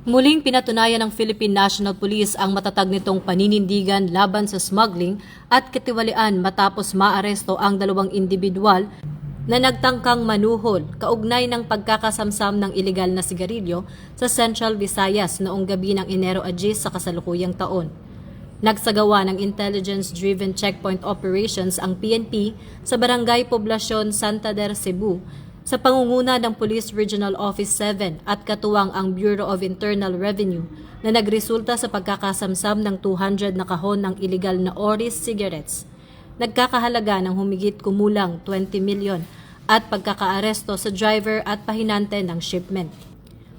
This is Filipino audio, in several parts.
Muling pinatunayan ng Philippine National Police ang matatag nitong paninindigan laban sa smuggling at katiwalian matapos maaresto ang dalawang individual na nagtangkang manuhol kaugnay ng pagkakasamsam ng ilegal na sigarilyo sa Central Visayas noong gabi ng Enero 10 sa kasalukuyang taon. Nagsagawa ng intelligence-driven checkpoint operations ang PNP sa Barangay Poblacion Santander, Cebu sa pangunguna ng Police Regional Office 7 at katuwang ang Bureau of Internal Revenue na nagresulta sa pagkakasamsam ng 200 na kahon ng illegal na Oris cigarettes. Nagkakahalaga ng humigit kumulang 20 milyon at pagkakaaresto sa driver at pahinante ng shipment.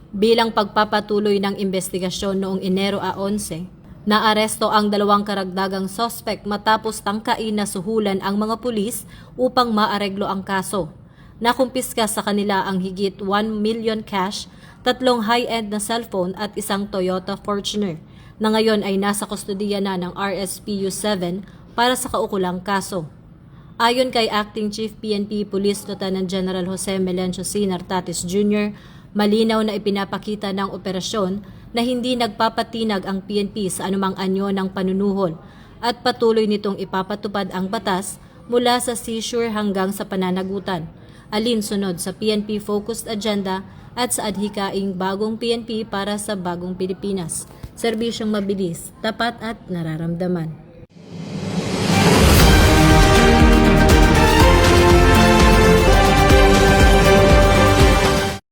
Bilang pagpapatuloy ng investigasyon noong Enero 11, naaresto ang dalawang karagdagang sospek matapos tangkain na suhulan ang mga pulis upang maareglo ang kaso. Nakumpiska sa kanila ang higit 1 million cash, 3 high-end na cellphone at isang Toyota Fortuner na ngayon ay nasa kustodiya na ng RSPU 7 para sa kaukulang kaso. Ayon kay Acting Chief PNP Police Lieutenant General Jose Melencio C. Nartatis Jr., malinaw na ipinapakita ng operasyon na hindi nagpapatinag ang PNP sa anumang anyo ng panunuhol at patuloy nitong ipapatupad ang batas mula sa seizure hanggang sa pananagutan, alinsunod sa PNP-focused agenda at sa adhikaing bagong PNP para sa bagong Pilipinas. Serbisyong mabilis, tapat at nararamdaman.